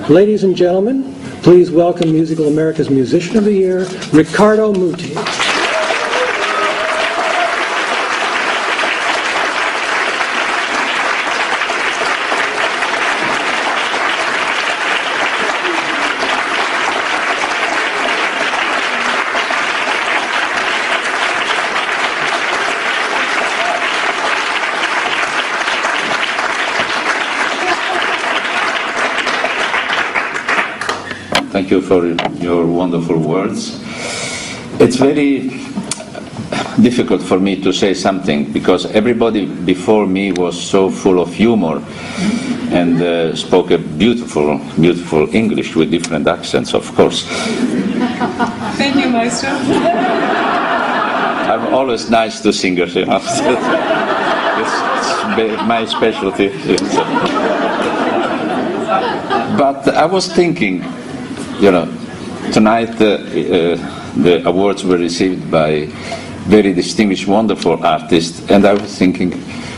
Ladies and gentlemen, please welcome Musical America's Musician of the Year, Riccardo Muti. Thank you for your wonderful words. It's very difficult for me to say something because everybody before me was so full of humor and spoke a beautiful, beautiful English with different accents, of course. Thank you, Maestro. I'm always nice to singers, you know. It's my specialty. But I was thinking, you know, tonight the awards were received by very distinguished, wonderful artists, and I was thinking,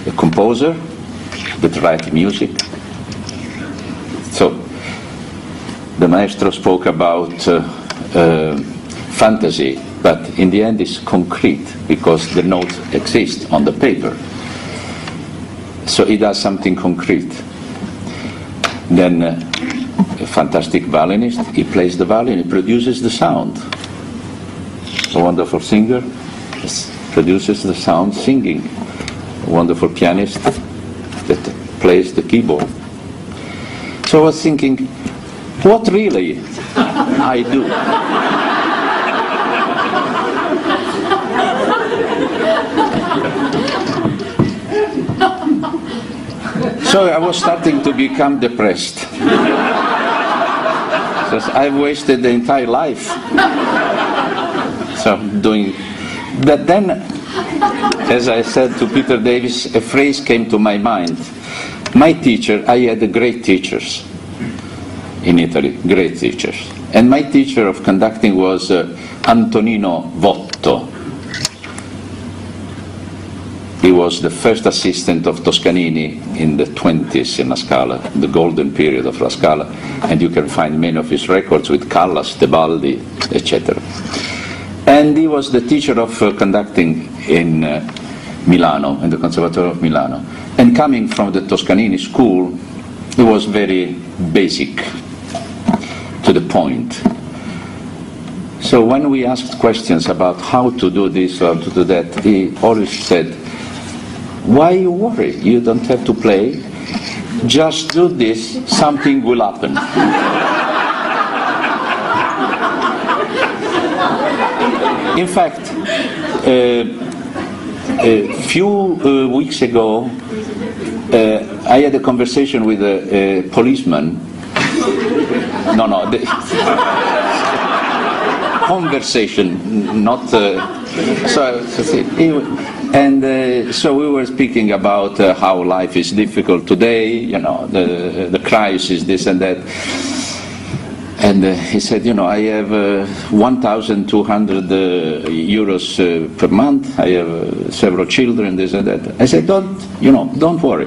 a composer that writes music. So, the maestro spoke about fantasy, but in the end it's concrete, because the notes exist on the paper. So he does something concrete. Then a fantastic violinist, he plays the violin, he produces the sound. A wonderful singer produces the sound singing. A wonderful pianist that plays the keyboard. So I was thinking, what really I do? So I was starting to become depressed. I've wasted the entire life. So doing that. Then, as I said to Peter Davis, a phrase came to my mind. My teacher, I had great teachers in Italy, great teachers. And my teacher of conducting was Antonino Votto. He was the first assistant of Toscanini in the 20s in La Scala, the golden period of La Scala, and you can find many of his records with Callas, Tebaldi, etc. And he was the teacher of conducting in Milano, in the Conservatorio of Milano. And coming from the Toscanini school, he was very basic, to the point. So when we asked questions about how to do this or to do that, he always said, why you worry? You don't have to play. Just do this, something will happen. In fact, a few weeks ago, I had a conversation with a policeman. Conversation, not... So we were speaking about how life is difficult today, you know, the crisis, this and that. And he said, you know, I have 1,200 euros per month. I have several children, this and that. I said, don't worry.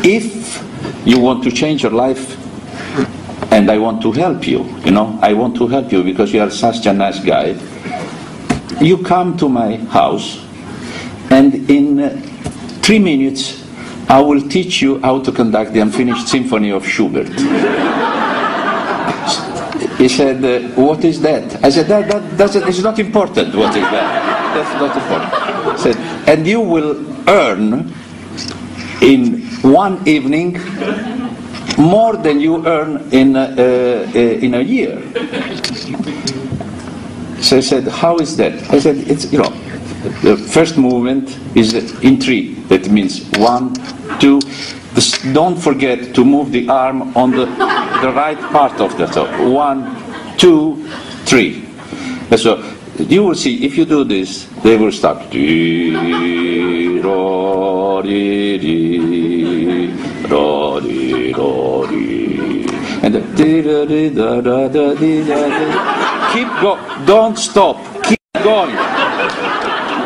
If you want to change your life, and I want to help you, you know, I want to help you because you are such a nice guy. You come to my house, and in 3 minutes, I will teach you how to conduct the Unfinished Symphony of Schubert. He said, what is that? I said, it's not important what is that. That's not important. He said, and you will earn in one evening more than you earn in a year. So I said, how is that? I said, it's, you know, the first movement is in 3. That means 1, 2. Don't forget to move the arm on the right part of the top. 1, 2, 3. And so you will see, if you do this, they will start. And keep going, don't stop, keep going.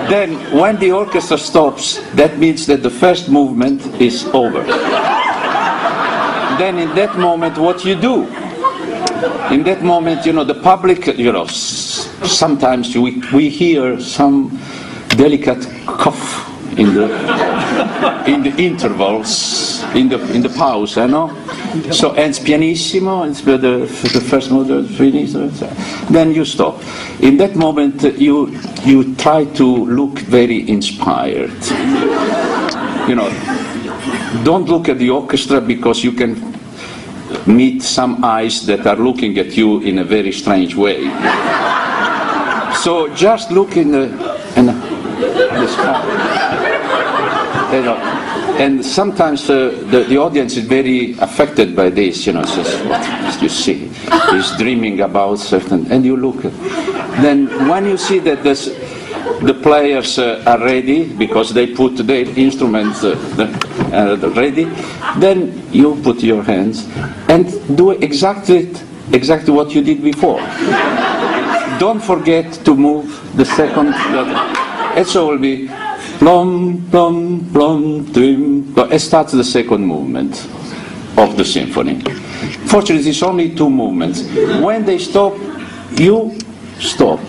Then when the orchestra stops, that means that the first movement is over. then in that moment, what you do? In that moment, the public, sometimes we hear some delicate cough in the intervals, in the pause, So ends pianissimo, it's the first movement finished, then you stop. In that moment, you try to look very inspired. Don't look at the orchestra, because you can meet some eyes that are looking at you in a very strange way. So just look in the sky. And sometimes the audience is very affected by this, says, what you see? He's dreaming about certain, and you look. Then when you see that the players are ready, because they put their instruments ready, then you put your hands and do exactly what you did before. Don't forget to move the second. And so it will be plum, plum, plum, trim. It starts the second movement of the symphony. Fortunately, it's only two movements. When they stop, you stop.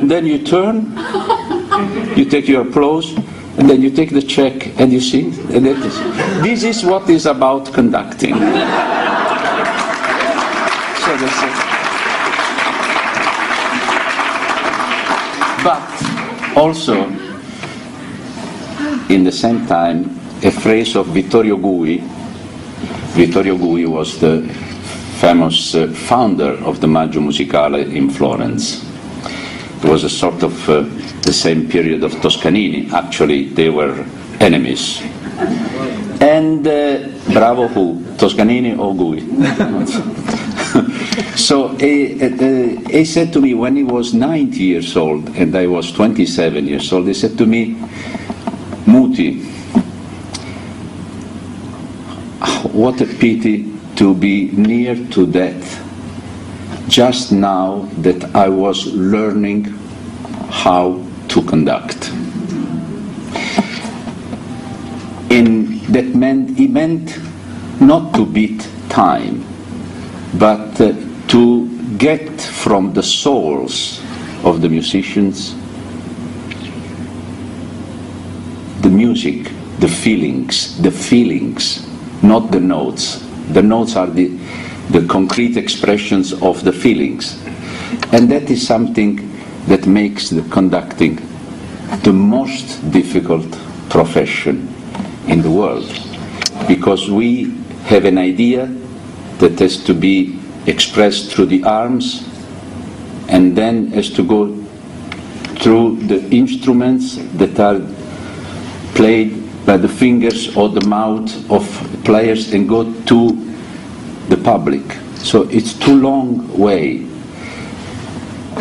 Then you turn, you take your applause, and then you take the check and you sing. And this is what is about conducting. So that's it. But also, in the same time, a phrase of Vittorio Gui. Vittorio Gui was the famous founder of the América Musical in Florence. It was a sort of the same period of Toscanini. Actually, they were enemies. And bravo who? Toscanini or Gui? So he said to me when he was 90 years old and I was 27 years old, he said to me, Muti, what a pity to be near to death just now that I was learning how to conduct. He meant not to beat time, but to get from the souls of the musicians the music, the feelings, not the notes. The notes are the concrete expressions of the feelings. And that is something that makes the conducting the most difficult profession in the world, because we have an idea that has to be expressed through the arms and then has to go through the instruments that are played by the fingers or the mouth of players and go to the public. So it's too long way.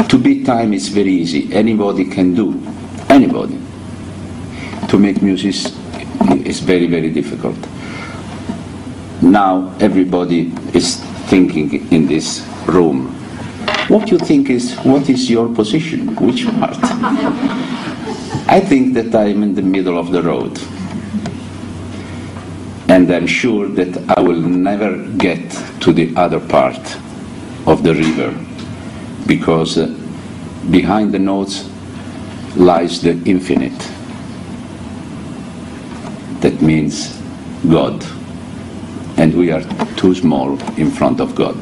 To beat time is very easy. Anybody can do. Anybody. To make music is very, very difficult. Now everybody is thinking in this room, what is your position? Which part? I think that I'm in the middle of the road. And I'm sure that I will never get to the other part of the river, because behind the notes lies the infinite. That means God. And we are too small in front of God.